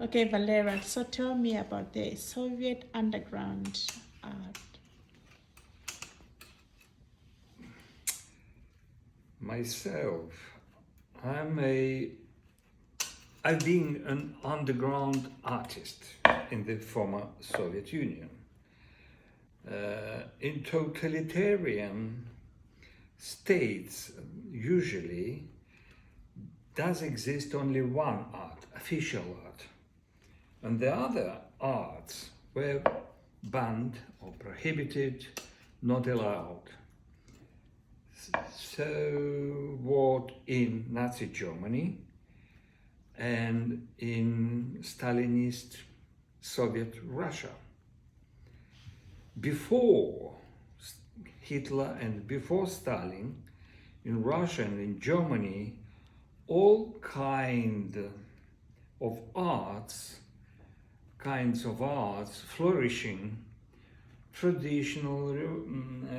Okay, Walera, so tell me about the Soviet underground art. Myself, I've been an underground artist in the former Soviet Union. In totalitarian states, usually does exist only one art, official art, and the other arts were banned or prohibited, not allowed. So what in Nazi Germany and in Stalinist Soviet Russia. Before Hitler and before Stalin, in Russia and in Germany, all kinds of arts flourishing, traditional,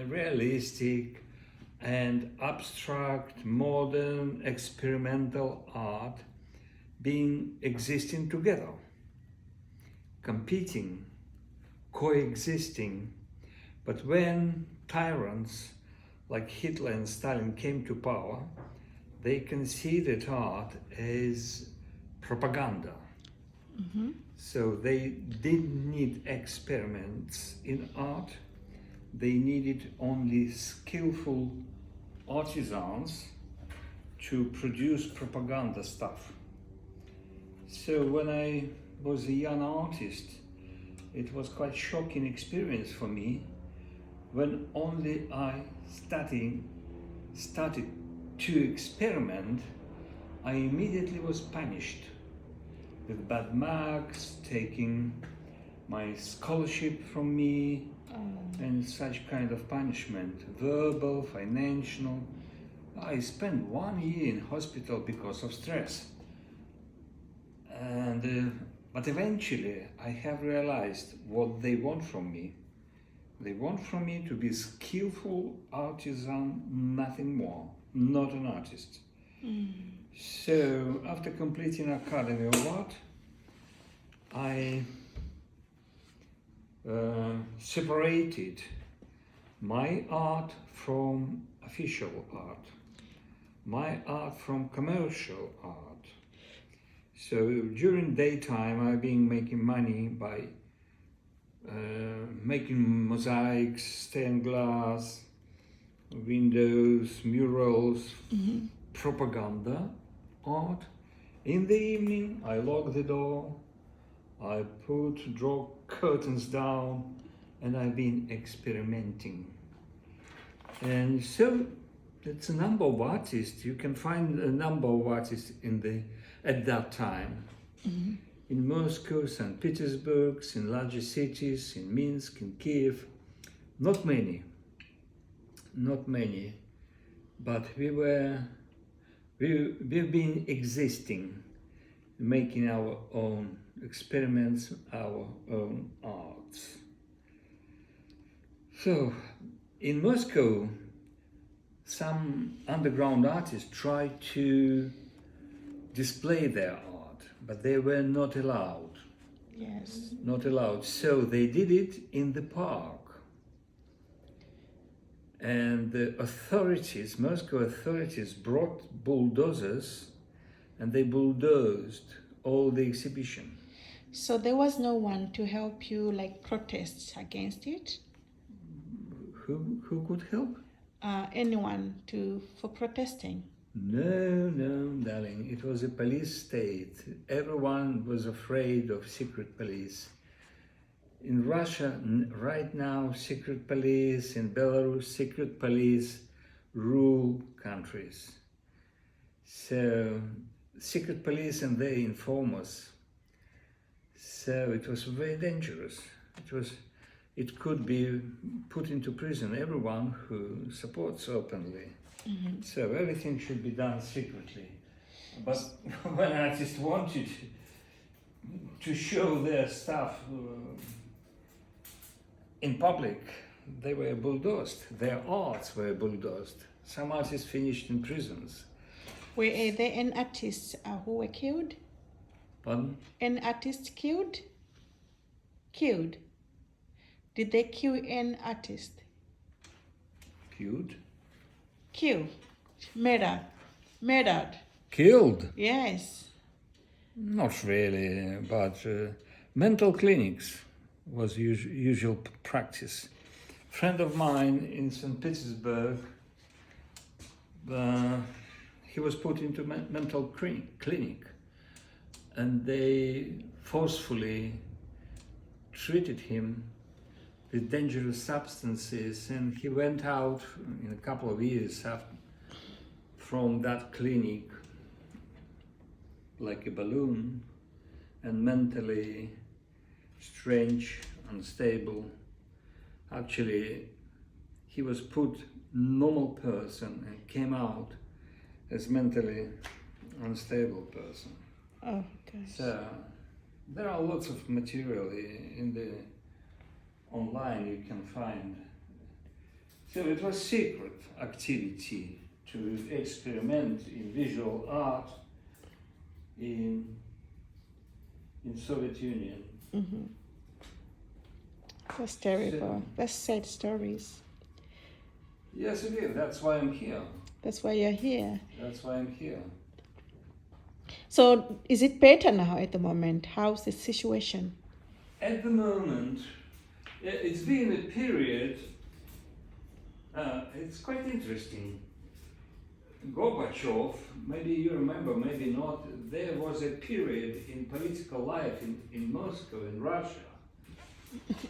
realistic, and abstract, modern, experimental art being existing together, competing, coexisting. But when tyrants like Hitler and Stalin came to power, they considered art as propaganda. Mm-hmm. So they didn't need experiments in art. They needed only skillful artisans to produce propaganda stuff. So when I was a young artist, it was quite shocking experience for me when only I started to experiment. I immediately was punished with bad marks, taking my scholarship from me, and such kind of punishment, verbal, financial. I spent 1 year in hospital because of stress. But eventually I have realized what they want from me. They want from me to be skillful artisan, nothing more, not an artist. So after completing Academy of Art, I separated my art from official art, my art from commercial art. So during daytime I've been making money by making mosaics, stained glass, windows, murals, propaganda art. In the evening I lock the door, I draw curtains down, and I've been experimenting. And so it's a number of artists. You can find a number of artists at that time. Mm-hmm. In Moscow, St. Petersburg, in larger cities, in Minsk, in Kiev. Not many, but we've been existing, making our own experiments, our own arts. So in Moscow, some underground artists tried to display their art, but they were not allowed. Yes. Not allowed. So they did it in the park. And the authorities, Moscow authorities, brought bulldozers and they bulldozed all the exhibition. So there was no one to help you like protest against it? Who could help? Anyone for protesting? No, darling. It was a police state. Everyone was afraid of secret police. In Russia, right now, secret police, in Belarus, secret police rule countries. So, secret police and they inform us. So it was very dangerous. It could be put into prison everyone who supports openly. Mm-hmm. So everything should be done secretly. But when artists wanted to show their stuff in public, they were bulldozed. Their arts were bulldozed. Some artists finished in prisons. Were there any artists who were killed? Pardon? An artist killed? Killed. Did they kill an artist? Killed? Kill. Murdered. Murdered. Killed? Yes. Not really, but mental clinics was usual practice. Friend of mine in St. Petersburg, he was put into mental clinic, and they forcefully treated him with dangerous substances, and he went out in a couple of years from that clinic like a balloon, and mentally strange, unstable. Actually, he was put normal person and came out as mentally unstable person. Oh, gosh. So there are lots of material in the online you can find. So it was secret activity to experiment in visual art in Soviet Union. Mm-hmm. That's terrible. So, That's sad stories. yes, it is. That's why I'm here. That's why you're here. That's why I'm here. So is it better now at the moment? How's the situation? At the moment, it's been a period, it's quite interesting. Gorbachev, maybe you remember, maybe not, there was a period in political life in Moscow, in Russia,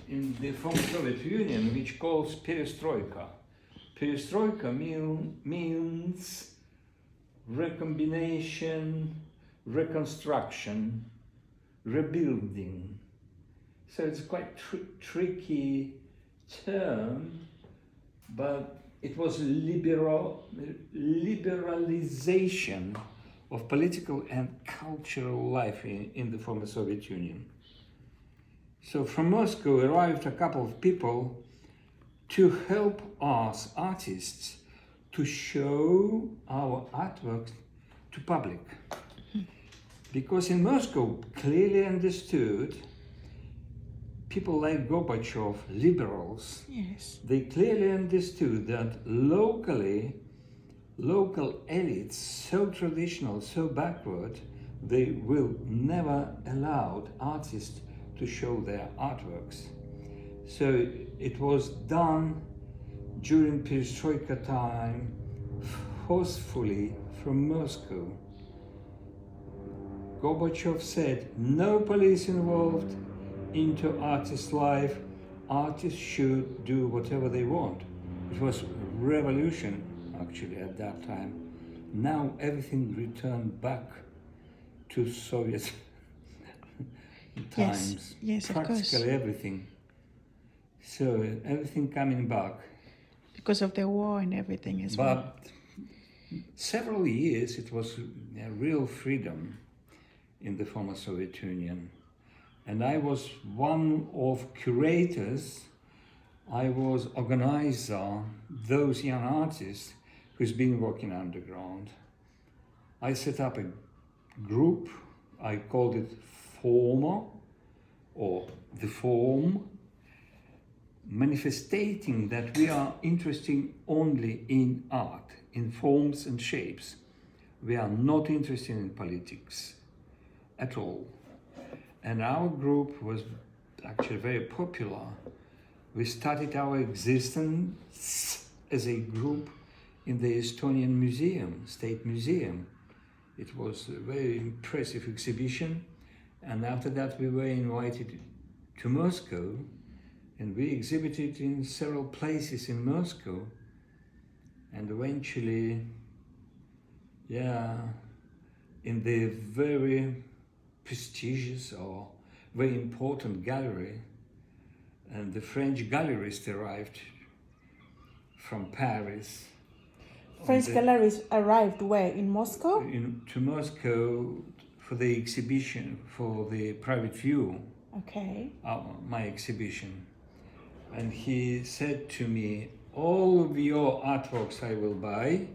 in the former Soviet Union, which calls perestroika. Perestroika means recombination, reconstruction, rebuilding. So it's quite tricky term, but it was liberalization of political and cultural life in the former Soviet Union. So from Moscow arrived a couple of people to help us artists to show our artworks to public. Because in Moscow, clearly understood, people like Gorbachev, liberals, Yes. they clearly understood that local elites, so traditional, so backward, they will never allow artists to show their artworks. So it was done during perestroika time, forcefully from Moscow. Gorbachev said, no police involved into artist life, artists should do whatever they want. It was revolution actually at that time. Now everything returned back to Soviet times. Yes, of course. Practically everything. So everything coming back. Because of the war and everything as well. But several years it was a real freedom in the former Soviet Union. And I was one of curators, I was organizer, those young artists who's been working underground. I set up a group, I called it Former, or The Form, manifesting that we are interested only in art, in forms and shapes. We are not interested in politics at all. And our group was actually very popular. We started our existence as a group in the Estonian Museum, State Museum. It was a very impressive exhibition. And after that, we were invited to Moscow, and we exhibited in several places in Moscow. And eventually, in the very prestigious or very important gallery, and the French gallerist arrived from Paris. French galleries arrived where? In Moscow? To Moscow for the exhibition, for the private view. Okay. My exhibition. And he said to me, all of your artworks I will buy,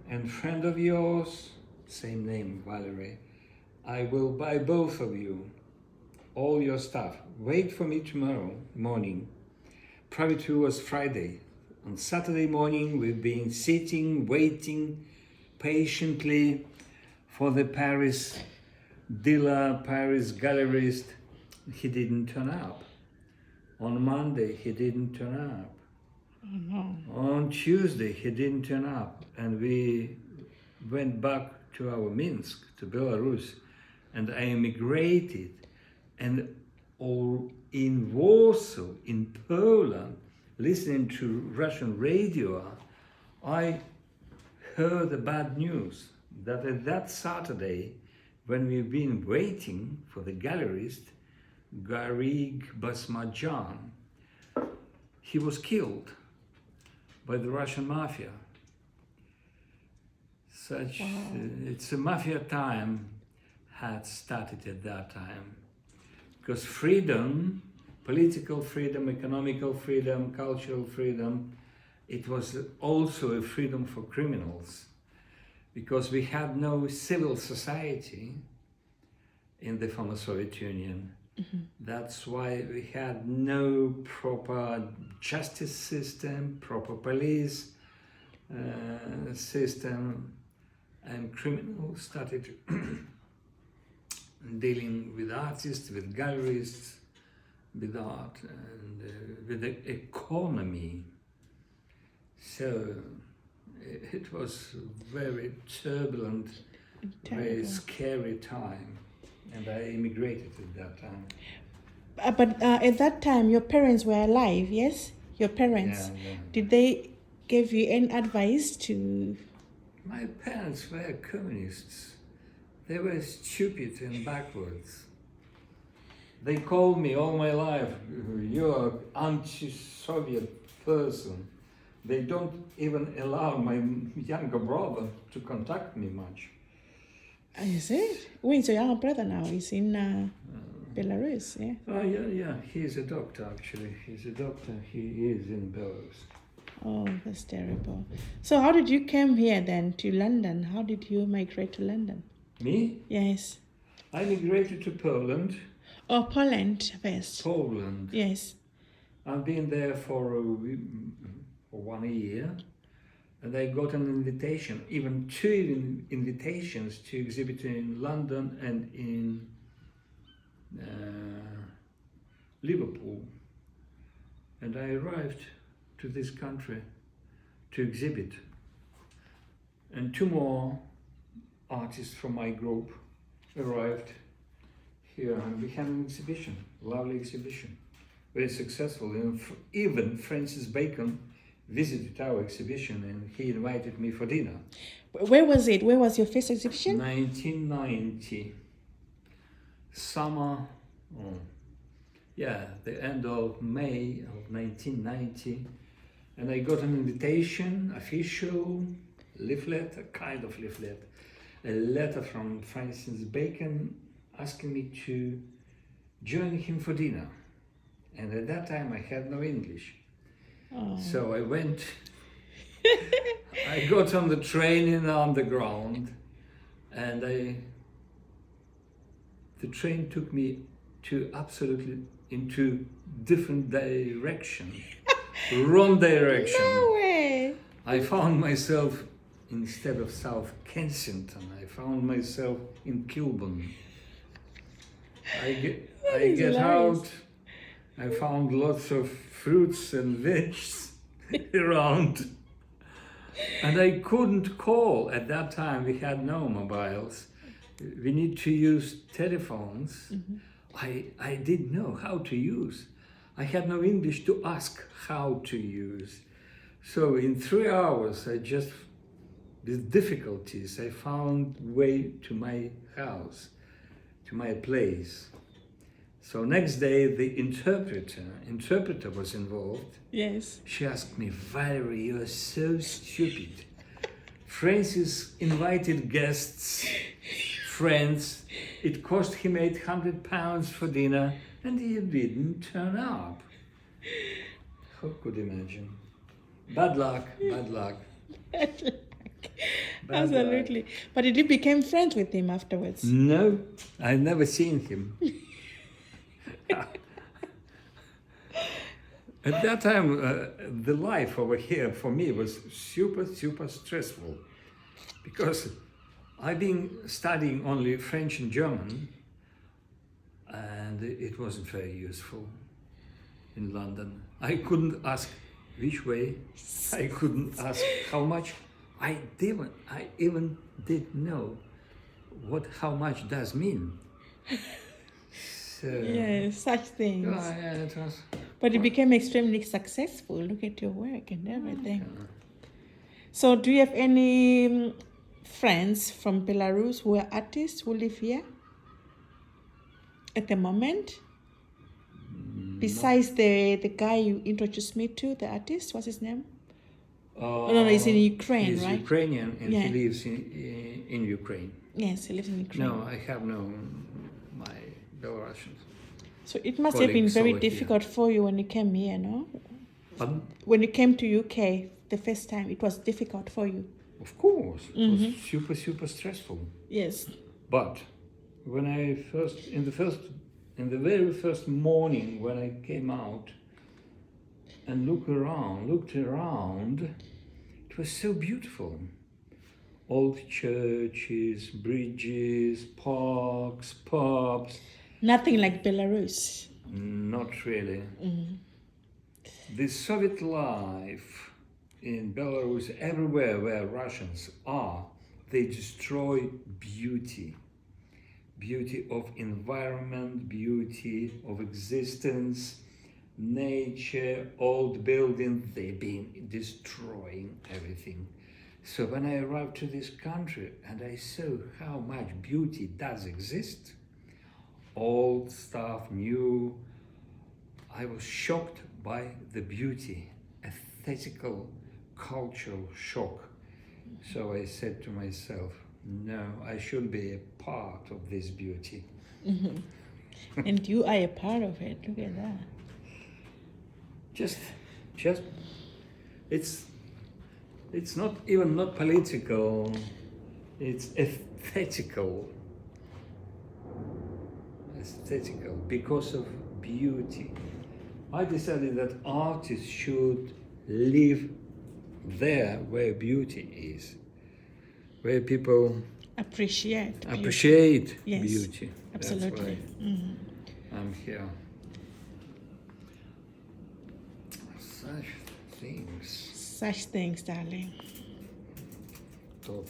and friend of yours, same name, Valerie, I will buy both of you all your stuff. Wait for me tomorrow morning. Probably it was Friday. On Saturday morning, we've been sitting, waiting patiently for the Paris dealer, Paris gallerist. He didn't turn up. On Monday, he didn't turn up. Oh, no. On Tuesday, he didn't turn up. And we went back to our Minsk, to Belarus, and I emigrated. And all in Warsaw, in Poland, listening to Russian radio, I heard the bad news that at that Saturday, when we've been waiting for the gallerist, Garrig Basmajan, he was killed by the Russian mafia. It's a mafia time had started at that time. Because freedom, political freedom, economical freedom, cultural freedom, it was also a freedom for criminals. Because we had no civil society in the former Soviet Union. Mm-hmm. That's why we had no proper justice system, proper police system, and criminals started dealing with artists, with gallerists, with art, and with the economy. So it was very turbulent, very scary time, and I immigrated at that time. But at that time, your parents were alive, yes? Your parents. Yeah. Did they give you any advice to... My parents were communists. They were stupid and backwards. They called me all my life, you're an anti-Soviet person. They don't even allow my younger brother to contact me much. Is it? Wait, so your younger brother now is in Belarus, yeah? Oh, yeah. He's a doctor, actually. He's a doctor. He is in Belarus. Oh, that's terrible. So how did you come here then to London? How did you migrate to London? Me? Yes. I migrated to Poland. Oh, Poland first. Poland. Yes. I've been there for 1 year, and I got an invitation, even 2 invitations to exhibit in London and in Liverpool. And I arrived to this country to exhibit. And 2 more artists from my group arrived here, and we had an exhibition, lovely exhibition, very successful. And even Francis Bacon visited our exhibition, and he invited me for dinner. Where was it? Where was your first exhibition? 1990, summer, the end of May of 1990, and I got an invitation, official leaflet, a kind of leaflet, a letter from Francis Bacon asking me to join him for dinner. And at that time I had no English. Oh. So I went, I got on the train in the underground, and the train took me to absolutely into different direction, wrong direction. No way! I found myself, instead of South Kensington, I found myself in Kilburn. I get out, I found lots of fruits and veggies around. And I couldn't call. At that time, we had no mobiles. We need to use telephones. Mm-hmm. I didn't know how to use. I had no English to ask how to use. So in 3 hours, with difficulties, I found way to my house, to my place. So next day, the interpreter was involved. Yes. She asked me, Valerie, you are so stupid. Francis invited guests, friends. It cost him £800 for dinner, and he didn't turn up. Who could imagine? Bad luck, bad luck. Bad luck. Bye-bye. Absolutely. But did you become friends with him afterwards? No, I never seen him. At that time, the life over here for me was super stressful, because I've been studying only French and German, and it wasn't very useful in London. I couldn't ask which way, I couldn't ask how much. I even didn't know what how much does mean. So, Yes, such things. yeah, it was. But you became extremely successful. Look at your work and everything. So, do you have any friends from Belarus who are artists who live here at the moment? Besides the guy you introduced me to, the artist, what's his name? No, he's in Ukraine, he's right? Ukrainian, and Yeah. he lives in Ukraine. Yes, he lives in Ukraine. No, I have no my Belarusians. So it must have been colleagues very over here. difficult for you when you came here, no? Pardon? When you came to UK the first time, it was difficult for you. Of course, it was super stressful. Yes. But when in the very first morning when I came out and looked around, it was so beautiful. Old churches, bridges, parks, pubs. Nothing like Belarus. Not really. The Soviet life in Belarus, everywhere where Russians are, they destroy beauty. Beauty of environment, beauty of existence, nature, old buildings, they've been destroying everything. So when I arrived to this country and I saw how much beauty does exist, old stuff, new, I was shocked by the beauty, aesthetical, cultural shock. So I said to myself, no, I should be a part of this beauty. And you are a part of it. Look at that. Just, it's not even not political, it's aesthetical, because of beauty. I decided that artists should live there where beauty is, where people Appreciate appreciate Yes, beauty. absolutely. That's why I'm here. Such things. Such things, darling. Do.